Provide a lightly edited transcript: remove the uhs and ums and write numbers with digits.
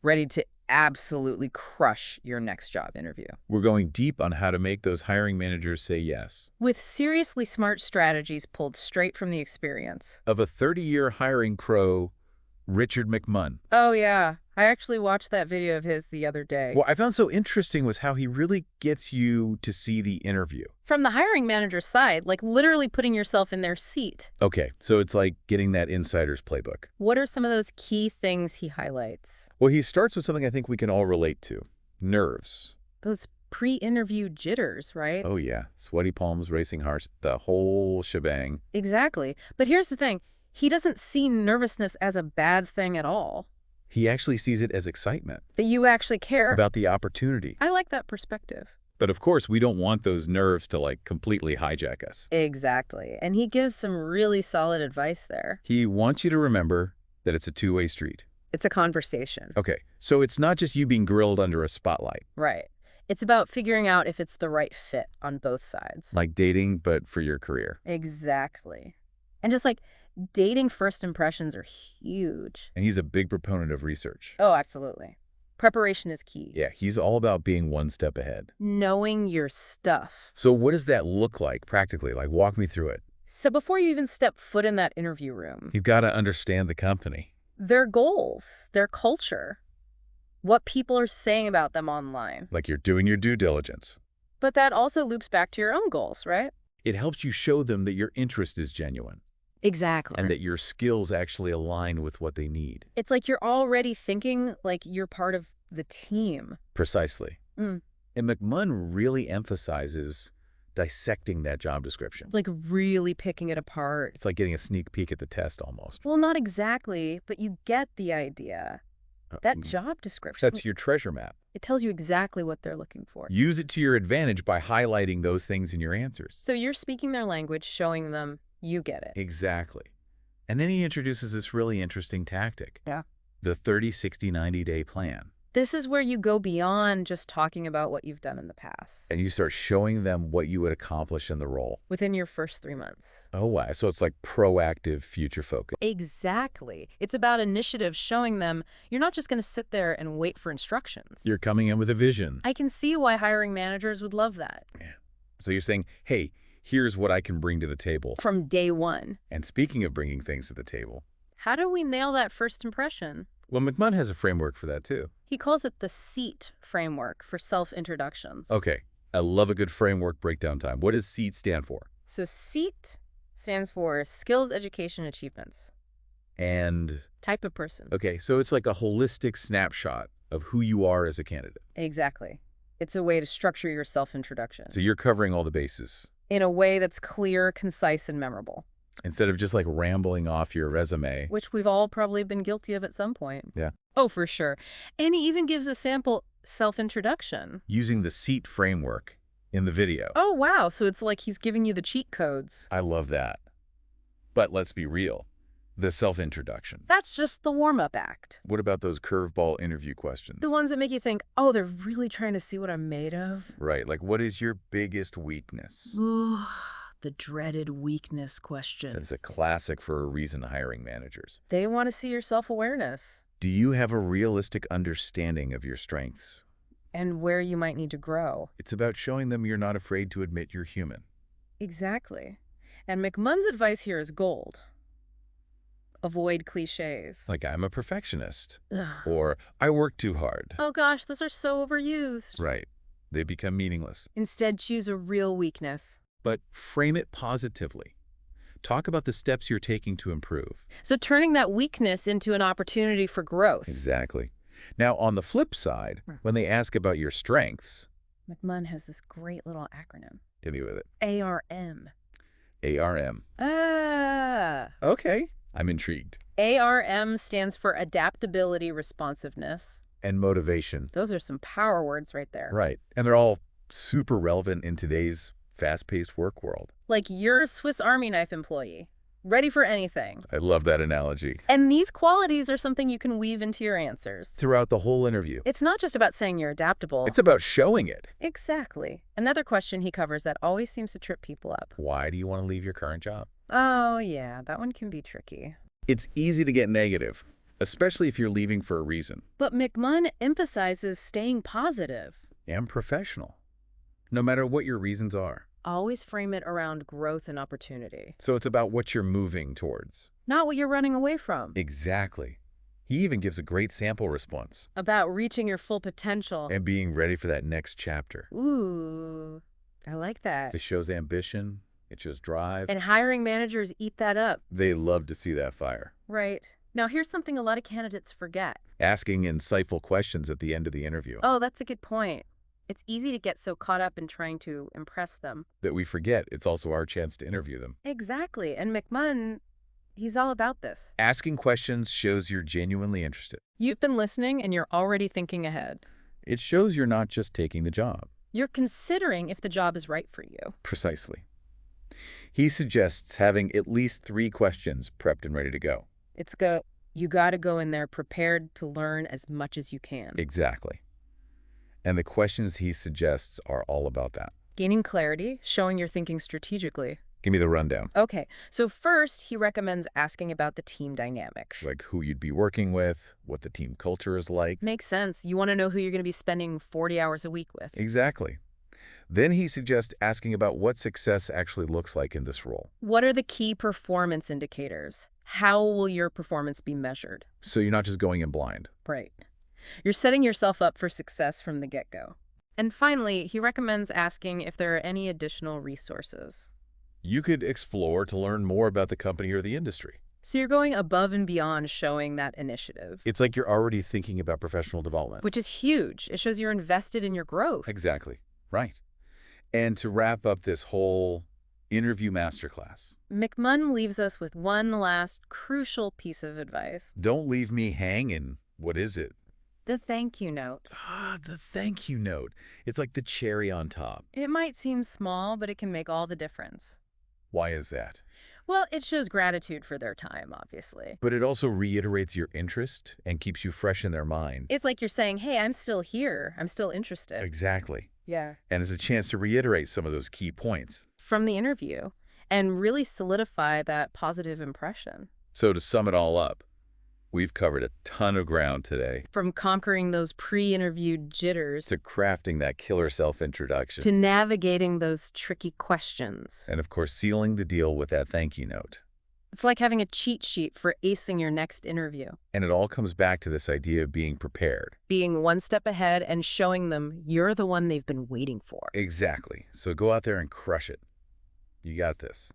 ready to absolutely crush your next job interview. We're going deep on how to make those hiring managers say yes. With seriously smart strategies pulled straight from the experience. Of a 30-year hiring pro, Richard McMunn. Oh, yeah. I actually watched that video of his the other day. What I found so interesting was how he really gets you to see the interview. From the hiring manager's side, like literally putting yourself in their seat. Okay, so it's like getting that insider's playbook. What are some of those key things he highlights? Well, he starts with something I think we can all relate to. Nerves. Those pre-interview jitters, right? Oh yeah, sweaty palms, racing hearts, the whole shebang. Exactly. But here's the thing. He doesn't see nervousness as a bad thing at all. He actually sees it as excitement. That you actually care. About the opportunity. I like that perspective. But of course, we don't want those nerves to like completely hijack us. Exactly. And he gives some really solid advice there. He wants you to remember that it's a two-way street. It's a conversation. Okay, so it's not just you being grilled under a spotlight. Right. It's about figuring out if it's the right fit on both sides. Like dating, but for your career. Exactly. And just like dating first impressions are huge. And he's a big proponent of research. Oh, absolutely. Preparation is key. Yeah, he's all about being one step ahead. Knowing your stuff. So what does that look like practically? Like, walk me through it. So before you even step foot in that interview room, You've got to understand the company. their goals, their culture, what people are saying about them online. Like you're doing your due diligence. But that also loops back to your own goals, right? It helps you show them that your interest is genuine Exactly. and that your skills actually align with what they need. It's like you're already thinking like you're part of the team. Precisely. Mm. And McMunn really emphasizes dissecting that job description. Like really picking it apart. It's like getting a sneak peek at the test almost. Well, not exactly, but you get the idea. That Mm. job description, That's your treasure map. it tells you exactly what they're looking for. Use it to your advantage by highlighting those things in your answers. So you're speaking their language, showing them you get it. Exactly. And then he introduces this really interesting tactic. Yeah. The 30, 60, 90-day plan. This is where you go beyond just talking about what you've done in the past. And you start showing them what you would accomplish in the role. Within your first 3 months. Oh, wow. So it's like proactive future focus. Exactly. It's about initiative, showing them you're not just going to sit there and wait for instructions. You're coming in with a vision. I can see why hiring managers would love that. Yeah. So you're saying, hey, here's what I can bring to the table. From day one. And speaking of bringing things to the table, How do we nail that first impression? well, McMunn has a framework for that too. He calls it the SEAT framework for self-introductions. Okay. I love a good framework breakdown time. What does SEAT stand for? So SEAT stands for Skills, Education, Achievements. And, Type of person. okay, so it's like a holistic snapshot of who you are as a candidate. Exactly. It's a way to structure your self-introduction So you're covering all the bases. in a way that's clear, concise, and memorable, Instead of just like rambling off your resume. which we've all probably been guilty of at some point. Yeah. Oh, for sure. And he even gives a sample self-introduction. Using the SEAT framework in the video. Oh, wow. So it's like he's giving you the cheat codes. I love that. But let's be real. The self-introduction. That's just the warm-up act. What about those curveball interview questions? The ones that make you think, oh, they're really trying to see what I'm made of. Right, like what is your biggest weakness? Ooh, the dreaded weakness question. That's a classic for a reason hiring managers. They want to see your self-awareness Do you have a realistic understanding of your strengths? and where you might need to grow. It's about showing them you're not afraid to admit you're human. Exactly. And McMunn's advice here is gold. Avoid cliches. Like, I'm a perfectionist. Ugh. Or, I work too hard. Oh gosh, those are so overused. Right. They become meaningless. Instead, choose a real weakness. But frame it positively. Talk about the steps you're taking to improve. So turning that weakness into an opportunity for growth. Exactly. Now, on the flip side, when they ask about your strengths, McMunn has this great little acronym. hit me with it. ARM. ARM. Ah. Okay. I'm intrigued. ARM stands for adaptability, responsiveness. And motivation. Those are some power words right there. Right. And they're all super relevant in today's fast-paced work world. Like you're a Swiss Army knife employee, ready for anything. I love that analogy. And these qualities are something you can weave into your answers. Throughout the whole interview. It's not just about saying you're adaptable. It's about showing it. Exactly. Another question he covers that always seems to trip people up. Why do you want to leave your current job? Oh, yeah, that one can be tricky. It's easy to get negative. especially if you're leaving for a reason. But McMunn emphasizes staying positive. And professional, no matter what your reasons are. Always frame it around growth and opportunity, So it's about what you're moving towards. not what you're running away from. Exactly. He even gives a great sample response. About reaching your full potential. And being ready for that next chapter. Ooh, I like that. It shows ambition. It shows drive. And hiring managers eat that up. They love to see that fire. Right. Now, here's something a lot of candidates forget. Asking insightful questions at the end of the interview. Oh, that's a good point. It's easy to get so caught up in trying to impress them. That we forget it's also our chance to interview them. Exactly. And McMunn, he's all about this. Asking questions shows you're genuinely interested. You've been listening and you're already thinking ahead. It shows you're not just taking the job. You're considering if the job is right for you. Precisely. He suggests having at least 3 questions prepped and ready to go. You got to go in there prepared to learn as much as you can. Exactly. And the questions he suggests are all about that. Gaining clarity, showing you're thinking strategically. Give me the rundown. Okay, so first, he recommends asking about the team dynamics. Like who you'd be working with, what the team culture is like. Makes sense. You want to know who you're going to be spending 40 hours a week with. Exactly. Then he suggests asking about what success actually looks like in this role. What are the key performance indicators? How will your performance be measured? So you're not just going in blind. Right. You're setting yourself up for success from the get-go. And finally, he recommends asking if there are any additional resources. You could explore to learn more about the company or the industry. So you're going above and beyond showing that initiative. It's like you're already thinking about professional development. Which is huge. It shows you're invested in your growth. Exactly. Right. And to wrap up this whole interview masterclass, McMunn leaves us with one last crucial piece of advice. don't leave me hanging. What is it? The thank you note. The thank you note. It's like the cherry on top. It might seem small, but it can make all the difference. Why is that? Well, it shows gratitude for their time, obviously. But it also reiterates your interest and keeps you fresh in their mind. It's like you're saying, hey, I'm still here. I'm still interested. Exactly. Yeah. And it's a chance to reiterate some of those key points. From the interview and really solidify that positive impression. So to sum it all up, we've covered a ton of ground today. From conquering those pre-interview jitters To crafting that killer self-introduction. to navigating those tricky questions. And of course, sealing the deal with that thank you note. It's like having a cheat sheet for acing your next interview. And it all comes back to this idea of being prepared. Being one step ahead and showing them you're the one they've been waiting for. Exactly. So go out there and crush it. You got this.